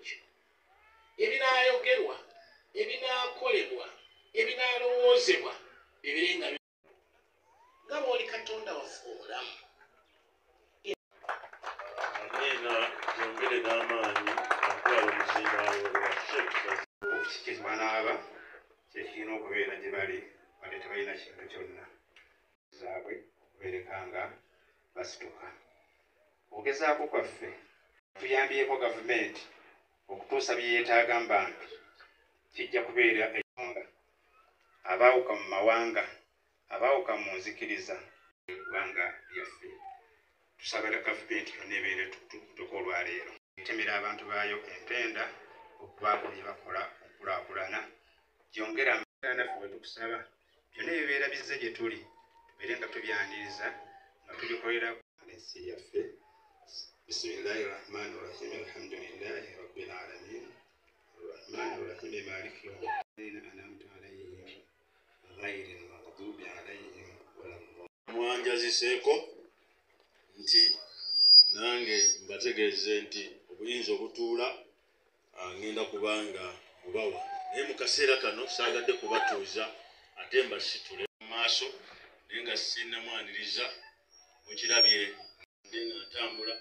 ekyo ebinaayogerwa ebinaakolebwa ebinaalowoozebwa bibirenga nga bw'oli Katonda waffe omulamu. Nina yombere n'amaanyi akwala omuzindalo wa Shakespeare okusikizibwa n'aba kyekirina okubeera gye bali wadde tebalina kintu kyonna zaabwe okubeereka nga basituka. Okugezaako kwaffe tuyambyeko gavumenti okutuusa bye yeetaaga mbantu kijja kubeera ekitonga abaawuka mu mawanga abaawuka mu nzikiriza eggwanga lyaffe. Tusabira gavumenti yonna ebeere tukutuka olwaleero etemera abantu baayo empenda okubaako bye bakola okulaakulana gyongera naffe bwe tukusaba byonna ebibeera bizze gye tuli tubeere nga tubyaniriza nga tubikolera ensi yaffe. Bismillahi rahmani rahim alhamdulillahi rabbil alamin arrahmani rahim maliki yawmiddin an'amta alayhim ghayril maghdubi alayhim waladdallin. mwanjaziseeko nti nange mbategeeze nti obuyinza obutuula ngenda kubanga bubawa naye mu kaseera kano saagadde kubatuuza ate mbasitule mu maaso naye nga sinnamwaniriza mukirabye ndi nga ntambula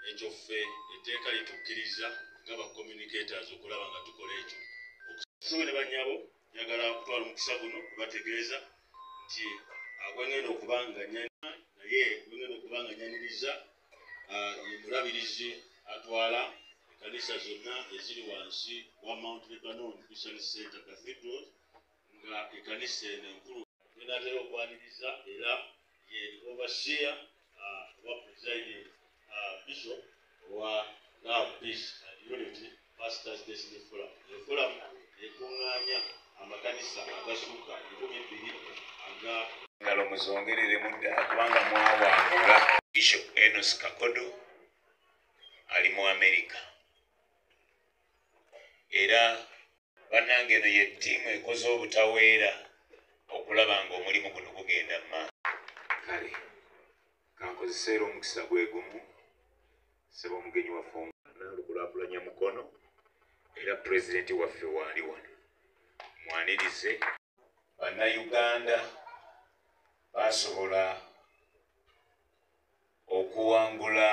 ekyo ffe etteeka litukkiriza nga ba communicators okulaba nga tukola ekyo okusobole bannyabo njagala kutwala omukisa guno kubategeeza nti gwengenda okubanga naye gwengenda okubanga nyaniriza ye mulabirizi atwala ekkanisa zonna eziri wansi wa Mount Lebanon Christian Center Cathedral nga ekkanisa eno enkulu genatera okwaniriza era ye overseer wa presiding bishop wa Love, Peace and Unity Pastors Destiny Forum. Forum ekuŋŋaanya amakanisa agasuuka 12 aga ngalo muzongerere mudda kubanga mwawangula. Bishop Enos Kakodo ali mu Amerika era bannange eno ye ttiimu ekoze obutaweera okulaba nga omulimu guno gugenda mu maaso. Kale kankozeseera omukisa gwe gumu saba omugenyi waffe nalukulaakulanya mukono era pulezidenti waffe waali wano mwanirize. Bannayuganda basobola okuwangula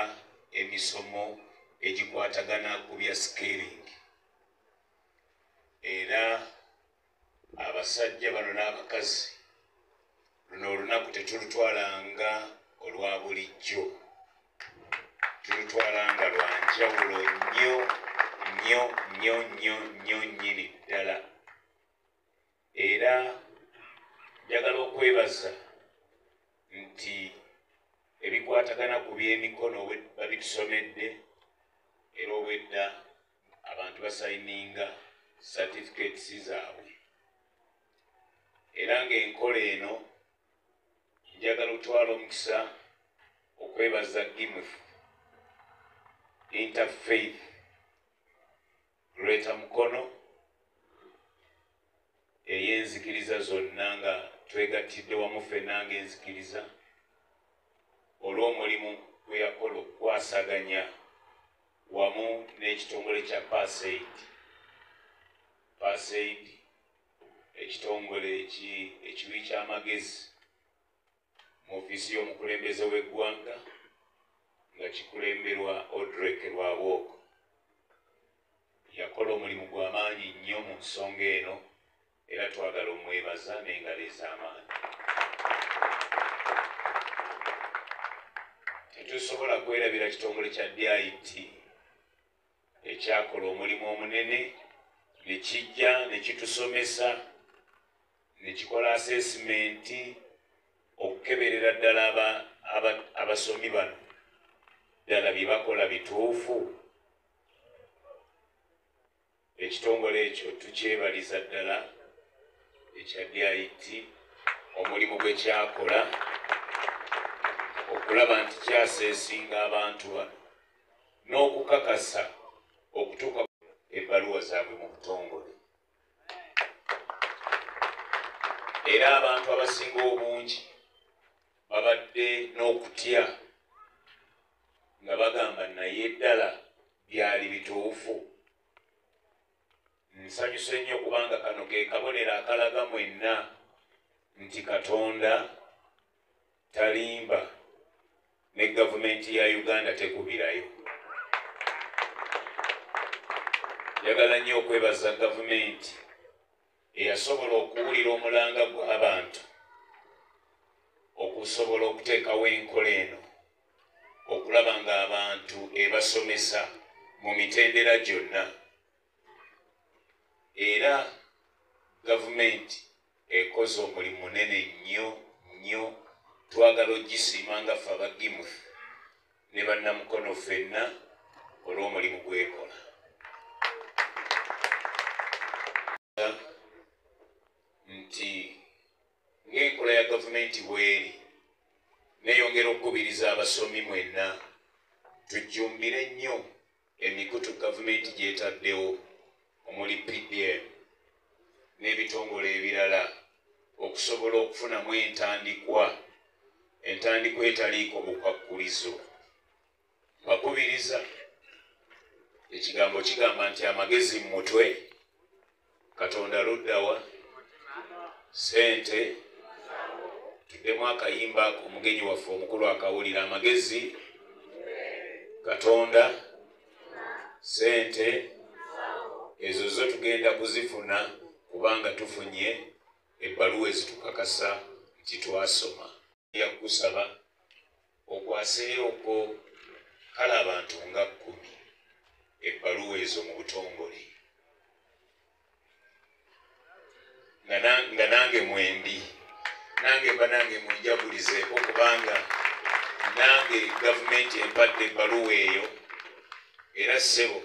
emisomo egikwatagana ku bya scaling era abasajja bano n'abakazi luno olunaku tetulutwalanga olwa bulijjo, tulutwalanga lwa njawulo nnyo nnyini ddala. Era njagala okwebaza nti ebikwatagana ku by'emikono babitusomedde era obwedda abantu basayininga certificates zaabwe era ng'enkola eno njagala otwala omukisa okwebaza GIMF Interfaith Greater Mukono ey'enzikiriza zonna nga twegattidde wamu ffenna ng'enzikiriza olw'omulimu gwe yakola okukwasaganya wamu n'ekitongole kya PASAID ekitongole ekiwi ky'amagezi mu ofiisi y'omukulembeze w'eggwanga nga kikulemberwa Odrek Lwabwoko. Yakola omulimu gw'amaanyi nnyo mu nsonga eno era twagala omwebaza n'engalo ez'amaanyi. Tetusobola kwerabira kitongole kya DIT ekyakola omulimu omunene ne kijja ne kitusomesa ne kikola assessment okukeberera ddala abasomi bano ddala bye bakola bituufu. Ekitongole ekyo tukyebaliza ddala ekya DIT omulimu gwe kyakola okulaba nti kyaseesinga abantu bano n'okukakasa okutuuka ebbaluwa zaabwe mu butongole. Era abantu abasinga obungi babadde n'okutya nga bagamba naye ddala byali bituufu nsanyuse nnyo kubanga kano ke kabonero akalaga mwenna nti Katonda talimba ne gavumenti ya Uganda tekubirayo. Njagala nnyo okwebaza gavumenti eyasobola okuwulira omulanga gw'abantu, okusobola okuteekawo enkola eno, okulaba ng'abantu ebasomesa mu mitendera gyonna. Era gavumenti ekoze omulimu munene nnyo, twagala ogisiima nga ffe abagimuth ne bannamukono ffenna olw'omulimu gwekola. Nti ng'enkola ya gavumenti bw'eri, neeyongera okukubiriza abasomi mwenna tujjumbire nnyo emikutu gavumenti gy'etaddewo omuli PDM n'ebitongole ebirala okusobola okufunamu entandikwa etaliiko bukwakkulizo. Bakubiriza, ekigambo kigamba nti amagezi mu mutwe, Katonda luddawa, sente, tuddemu akayimba omugenyi waffe omukulu akawulira, amagezi, Katonda, sente, ezo zo tugenda kuzifuna kubanga tufunye ebbaluwa ezitukakasa nti twasoma. Yakusaba okwaseeroko kale abantu nga 10 ebbaluwa ezo mu butongole nga nange mwendi, nange mwenjagulizeeko kubanga nange gavumenti empadde ebbaluwa eyo, era ssebo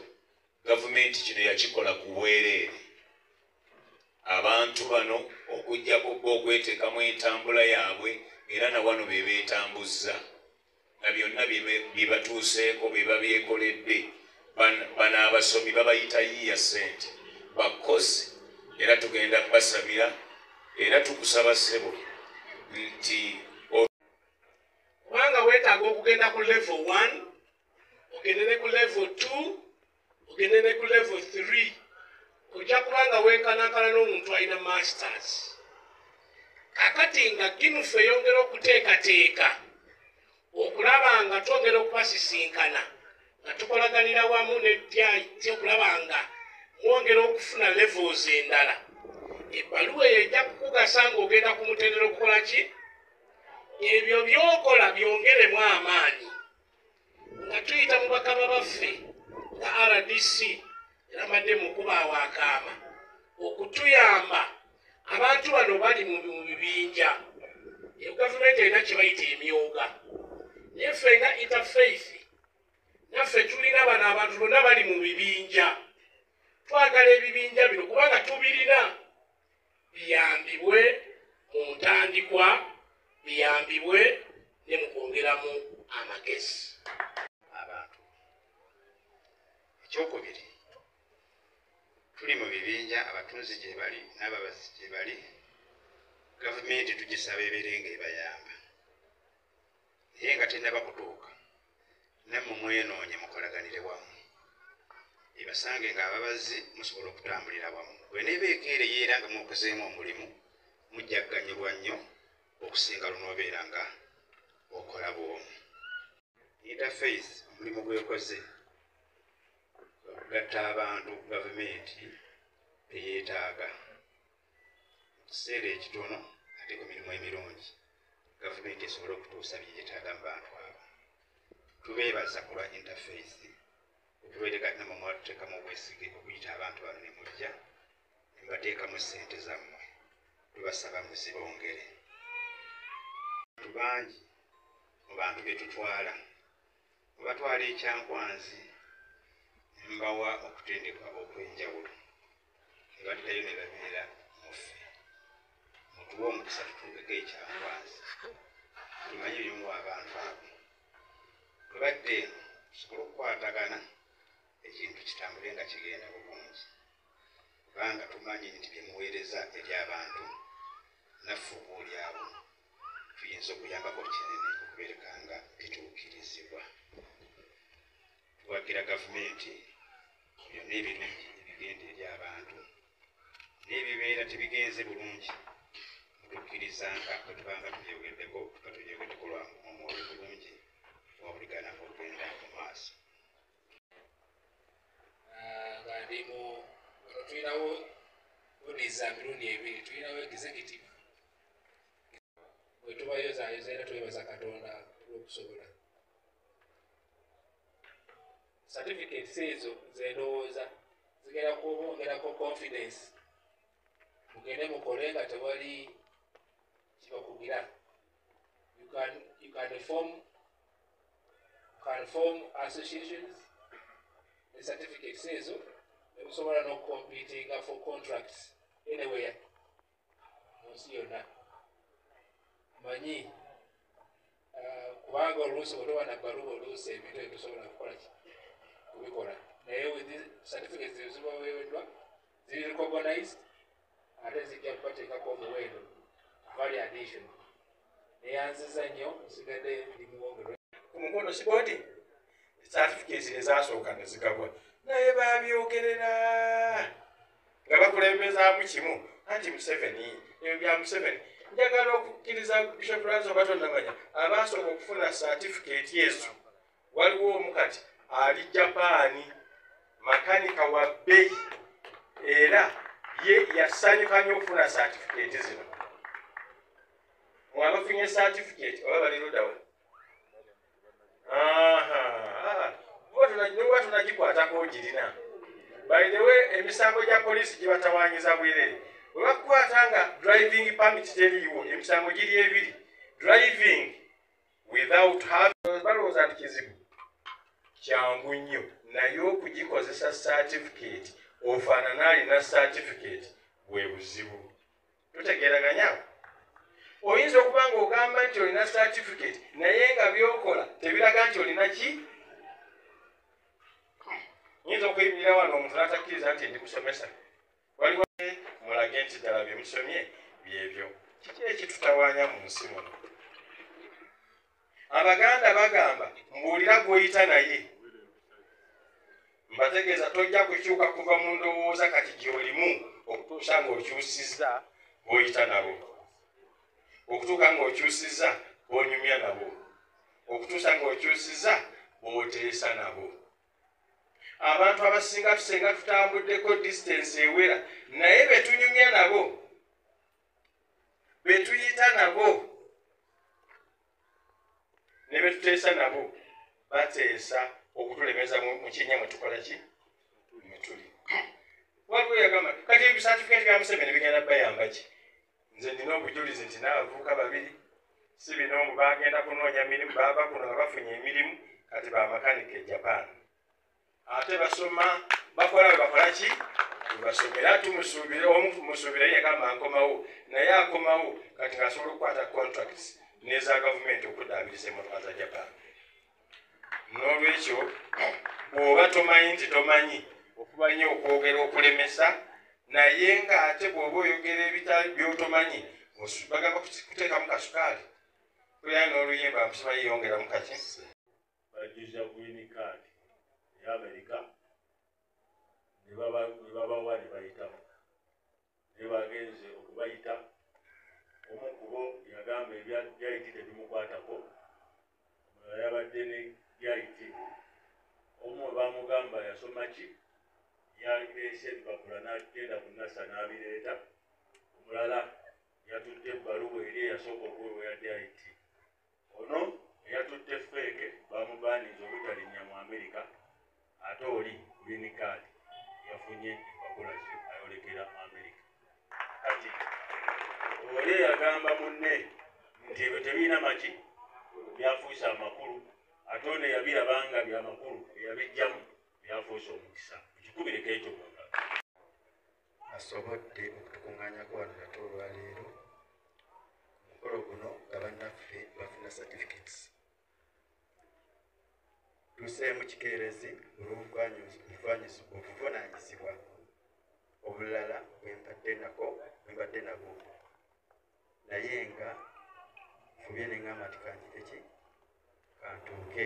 gavumenti kino yakikola ku bwereere. Abantu bano okujjako bo okweteekamu entambula yaabwe, era na wano be beetambuzza, na byonna bye batuuseeko be babyekoledde. Bano abasomi babayita yiya ssente, bakozi, era tugenda kubasabira, era tukusaba ssebo nti kubanga weetaaga okugenda ku level 1, ogende ne ku level 2, ogende ne ku level 3, ojja kubanga wenkanankana n'omuntu alina masters. Kakati nga ginufe eyongera okuteekateeka okulaba nga twongera okubasisinkana nga tukolaganira wamu n'eddyaiti okulaba nga mwongera okufuna levels endala, ebbaluwa eyo ejja kukugasa ng'ogenda ku mutendera okukola ki? Ebyo by'okola byongeremu amaanyi. Nga tuyita mu bakama baffe nga RDC era mbadde mukuba awaakaama okutuyamba abantu bano bali mu bibinja. Gavumenti erina kye bayita emyoga, naye ffe nga interfaith naffe tulina bano abantu bonna bali mu bibinja. Twagala ebibinja bino kubanga tubirina biyambibwe mu ntandikwa, biyambibwe ne mu kwongeramu amagezi abantu. Ekyokubiri, tuli mu bibinja, abatunzi gye bali n'ababazi gye bali, gavumenti tugisaba ebeere ng'ebayamba, naye nga tennaba kutuuka nammwe mwenoonye mukolaganire wamu, ebasange ng'ababazi musobola okutambulira wamu. Bwe neeba ekeereye era nga mwokozeemu omulimu, mujja kuganyulwa nnyo okusinga lunoobeera nga okola bw'omu. Interfaith omulimu gwekoze okugatta abantu gavumenti eyeetaaga mu kiseera ekitono ate ku mirimu emirungi, gavumenti esobole okutuusa bye yeetaaga mu bantu abo. Tubeebaza ku lwa interfaith okubeereka namwe mwatuteekamu obwesige okuyita abantu bano ne mujja ne bateekamu ssente zammwe, tubasaba muzibongere. Abantu bangi mu bantu be tutwala, mubatwala ekyankwanzi ne mbawa okutendekwa okw'enjawulo, ne baddayo ne babeera muffe. Mutuwe omukisa tutuukeko ekyankwanzi, tumanyi ebimu abantu abo. Bwe badde eno tusobole okukwatagana, ekintu kitambule nga kigenda bulungi, kubanga tumanyi nti bye muweereza eri abantu naffe oboolyawo tuyinza okuyambako kinene okubeereka nga bituukirizibwa. Tuwagira gavumenti byonna ebirungi genda eri abantu n'ebibeera tebigenze bulungi tukkirizanga bwe tubanga tubyogeddeko nga tubyogeddeko lwa omwoyo bulungi wabuligana okugenda mu maaso. nga ndi mu tulinawo bodiza mirundi ebiri, tulinawo executive bwe tubayozayoza era twebaza Katonda olw'okusobola. Certificates ezo zendowooza zigenda kubongerako confidence mugende mukole nga tewali kibakugira. You can form associations. The certificates ezo ebisobola n'okucompetinga for contracts anywhere munsi yonna. Manyi kubanga oluusi bwe toba na bbaluwa oluusi ebintu ebitusobola kukola kubikola, naye with certificates ezibaweereddwa ziri recognized ate zijja kubateekako omuwendo vali addition. Neyanziza nnyo nsigadde ndi muwongerwe ku mukono sibodi certificates ezasooka ne zigabwa naye babyogerera nga bakulembezaamu kimu anti Museveni ebyo bya Museveni. Njagala okukkiriza Bishop Ranzo batonnamanya abasooka okufuna certificate ezo waliwo omu kati ali Japaani makanika wa bbeeyi era ye yasanyuka nnyo okufuna certificate zino. Mwabafunye certificate oba balirudawa niwa tunagikwatako ogirina. By the way emisango gya poliisi gibatawanyiza bwerere bwe bakukwata nga driving permit teriiwo emisango giri ebiri. Driving without having balowooza nti kizibu kyangu nnyo naye okugikozesa certificate ofaanana alina certificate bwe buzibu. Tutegeeraganya oyinza okuba nga ogamba nti olina certificate naye nga byokola tebiraga nti olina ki. Nyinza okuyimirira wano omuntu n'atakkiriza nti ndi musomesa waliwo mulage nti ddala bye musomye byebyo. Kiki ekitutawaanya mu nsi muno? Abaganda bagamba mbuulira gw'oyita naye. Mbategeeza tojja kukyuka kuva mu ndowooza kati gy'olimu okutuusa ng'okyusizza b'oyita nabo, okutuuka ng'okyusizza b'onyumya nabo, okutuusa ng'okyusizza b'oteesa nabo. Abantu abasinga tusenga tutambuddeko distance ewera naye betunyumya nabo betuyita nabo ne betuteesa nabo bateesa okutulemeza mu kinnya mwe tukola ki mwe tuli. Waliwo yagamba kati ebisatifikeeti bya Museveni bigenda bayamba ki? Nze ndina obujulizi nti n'abavubuka babiri si bino bagenda kunoonya mirimu baava kuno nga bafunye emirimu kati bamakanika e Japan. Ate basoma bakola bwe bakola ki? Basomera tumusuubire omu tumusuubire yagamba nkomawo naye akomawo kati ng'asobola okukwata contracts n'eza gavumenti okuddaabiriza emmotoka za Japan. N'olwekyo bw'oba tomanyi nti tomanyi okumanyi okwogera okulemesa naye ng'ate bw'oba oyogera ebitali by'otomanyi bagamba kuteekamu kasukaali kulya n'oluyimba mpisa yeyongeramu kaki bajuza green card ya Amerika ne babawa ne bayitamu ne bagenze okubayita omu kubo yagamba ebyaiti tebimukwatako omulala yabadde ne byaiti omu bamugamba yasoma ki yaleese ebipapula n'agenda ku NASA n'abireeta omulala yatutte ebbaluwa eri eyasooka okuweebwa ya dyaiti ono eyatutte feeke bamubaaniza obutalinnya mu Amerika ate oli green card yafunye empapula ze ayolekera Amerika. Kati oli yagamba munne nti ebyo tebiina maki byafuusa amakulu ate ono eyabirabanga byamakulu eyabijjamu byafuusa omukisa. Ekikubireko ekyo mwagala asobodde okutukuŋŋaanyako wano nate olwaleero omukolo guno nga bannaffe bafuna certificates. Tuseemu kikeerezi olw'obuvunaanyizibwa obulala bwembadde nabwo naye nga fubye neŋŋamba nti kanjireki kantuuke.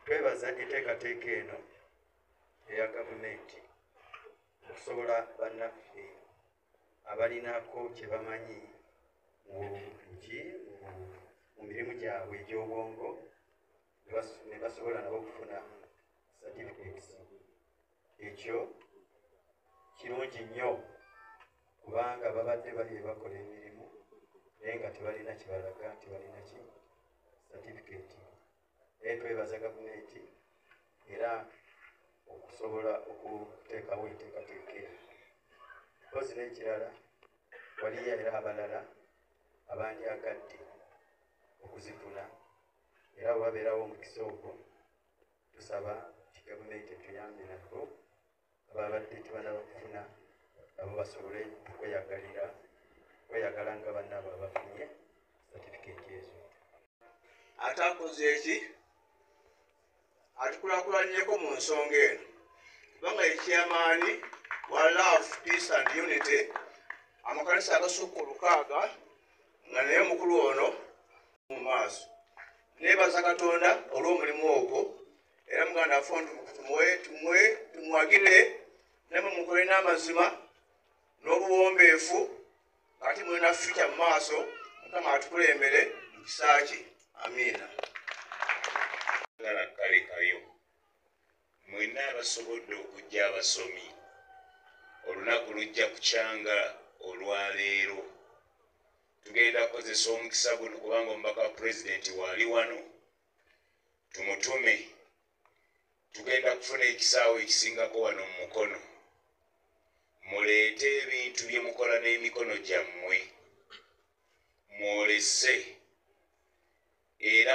Twebaza enteekateeka eno eya gavumenti okusobola bannaffe abalinako kye bamanyi mu mirimu gyabwe egy'obwongo ne basobola nabo okufuna certificates. Ekyo kirungi nnyo kubanga babadde bali bakola emirimu naye nga tebalina kibalaga nti balina ki certificate. Naye twebaza gavumenti era okusobola okuteekawo enteekateeka eyo. Mpozi n'ekirala waliyo era abalala abandyagadde okuzifuna era bwe babeerawo omukisa ogwo tusaba nti gavumenti etuyambe nabo ababadde tebanaba kufuna nabo basobole kweyagala nga bannaabo abafunye certificate ezo. Atakoze eki atukulaakulanyeko mu nsonga eno kubanga ye chairmaani wa Love, Peace and Unity amakanisa agasukka 6 nga naye mukulu ono mu maaso. Neebaza Katonda olw'omulimu ogwo era muganda waffe tumwagire namwe mukole n'amazima n'obuwombeefu ate mulina future mu maaso. Mukama atukulembere mu kisa kye. Amiina. Kale kayo mwenna abasobodde okujja abasomi olunaku lujja kukyanga olwaleero. Tugenda kukozesa omukisa guno kubanga omubaka wa pulezidenti waali wano tumutume. Tugenda kufuna ekisaawe ekisingako wano mu mukono. Muleete ebintu bye mukola n'emikono gyammwe mwolese era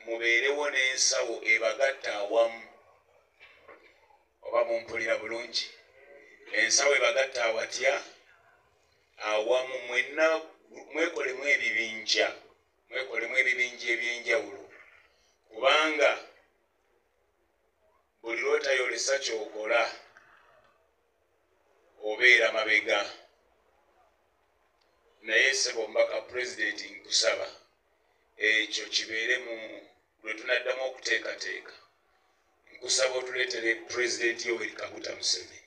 mubeerewo n'ensawo ebagatta awamu. Oba mumpulira bulungi? Ensawo ebagatta awatya awamu. Mwenna mwekolemu ebibinja ebyenjawulo kubanga buli lwotayolesa kyokola obeera mabega. Naye sebo omubaka pulezidenti nkusaba ekyo kibeere mu lwe tunaddamu okuteekateeka. Nkusaba otuleetere pulezidenti Yoweri Kaguta Museveni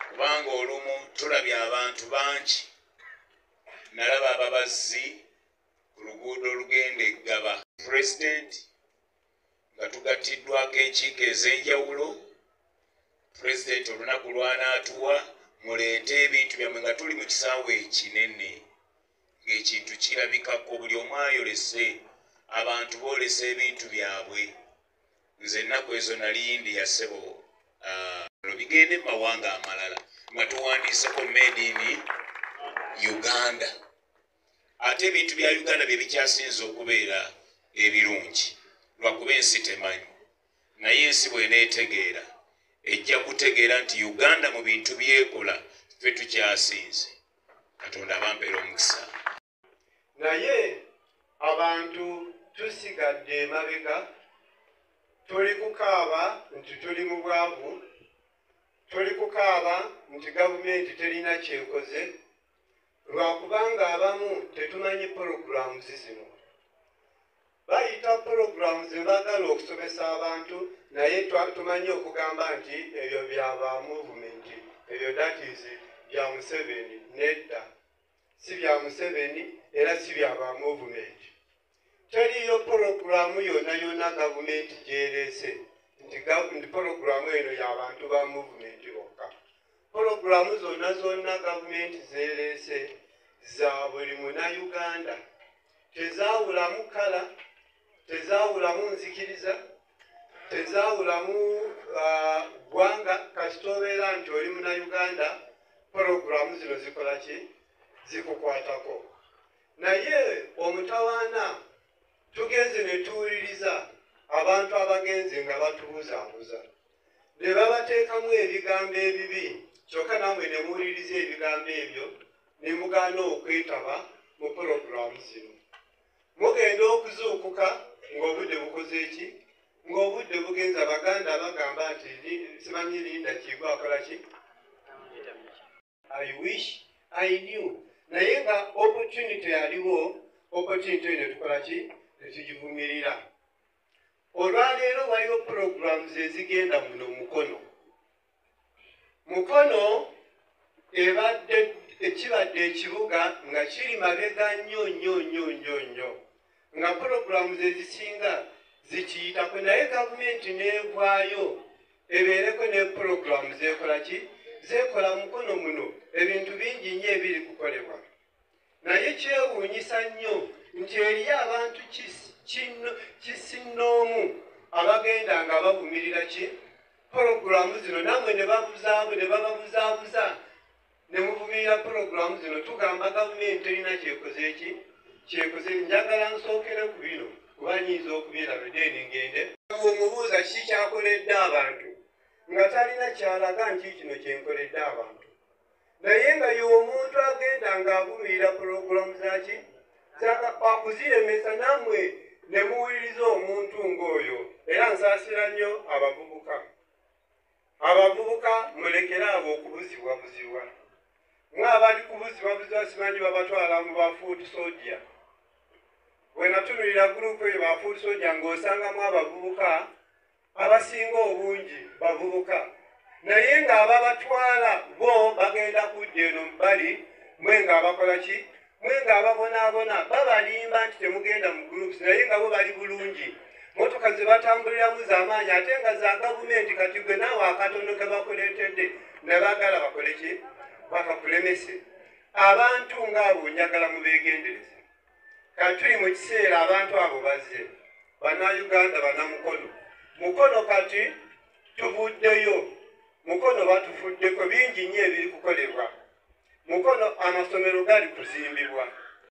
kubanga olumu tulabye abantu bangi. Nalaba ababazzi ku luguudo olugenda e Gaba. Pulezidenti nga tugattiddwako enkiiko ez'enjawulo. Pulezidenti olunaku lw'anaatuwa muleete ebintu byammwe nga tuli mu kisaawe ekinene ng'ekintu kirabikako. Buli omu ayolese, abantu boolesa ebintu byabwe. Nze ennaku ezo nali India ssebo bigende mu mawanga amalala nga tuwandiiseko made in Uganda. Ate ebintu bya Uganda bye bikyasinze okubeera ebirungi lwakuba ensi temanyi. Naye ensi bw'eneetegeera ejja kutegeera nti Uganda mu bintu byekola ffe tukyasinze. Katonda abampeera omukisa. Naye abantu tusigadde emabega. Tuli kukaaba nti tuli mu bwavu. Tuli kukaaba nti gavumenti terina kyekoze lwakubanga abamu tetumanyi programs zino. Bayita programs zebaagala okusomesa abantu naye tumanyi okugamba nti ebyo byaba movement, ebyo that is bya Museveni. Nedda, si bya Museveni era si byaba movement. Teriyo programu yonna gavumenti gy'ereese nti programu eno y'abantu ba movement bokka. Programu zonna gavumenti zeereese za buli Munnayuganda. Tezaawulamu kala, tezaawulamu nzikiriza, tezaawulamu ggwanga. Kasita obeera nti oli Munnayuganda, programu zino zikola ki? Zikukwatako. Naye omutawaana tugenze ne tuwuliriza abantu abagenze nga batubuuzaabuuza ne babateekamu ebigambo ebibi, kyokka nammwe ne muwuliriza ebigambo ebyo ne mugaana okwetaba mu puroguramu zino. Mugenda okuzuukuka ng'obudde bukoze eki? Ng'obudde bugenze. Abaganda bagamba nti simanyi Linda Kigwa akola ki? I wish I knew. Naye nga opportunity yaliwo, opportunity eno tukola ki? Netugivumirira. olwaleero waliwo programs ezigenda muno mukono ebadde ekibadde ekibuga nga kiri mabega nnyo nga programs ezisinga zikiyitako naye gavumenti neevaayo ebeereko ne programs zekola mukono muno ebintu bingi nnyo ebiri kukolebwa naye kyewuunyisa nnyo nti eriyo abantu kisinnoomu abagenda nga bavumirira porogulamu zino namwe ne bababuzaabuza ne muvumirira porogulamu zino tugamba gavumenti erina kyekoze njagala nsookere ku bino kuba nyinza okubiraba deni ngende omubuuza kiki kyakoledde abantu nga talina kyalaga nti kino kyenkoledde abantu naye nga y'omuntu agenda ng'avumirira porogulamu akuziremesa nammwe ne muwuliriza omuntu ng'oyo era nsaasira nnyo abavubuka mulekere abo okubuzibwabuzibwa mwabali kubuzibwabuzibwa simanyi babatwala mu bafuuti soja bwe natunulira gurupu eyo bafuuti soja ng'osangamu abavubuka abasinga obungi bavubuka naye ng'ababatwala bo bagenda kudda eno mubali mwe ng'abakola mwe ng'ababonaabona babalimba nti temugenda mu groups naye nga bo bali bulungi motoka ze batambuliramu z'amaanyi ate nga za gavumenti kati gwe naawe akatono ke bakuleetedde ne baagala bakole bakakulemese abantu ng'abo njagala mubeegendereze kati tuli mu kiseera abantu abo bazze bannayuganda bannamukono kati tuvuddeyo mukono batufuddeko bingi nnyo ebiri kukolebwa mukono amasomero gali kuzimbibwa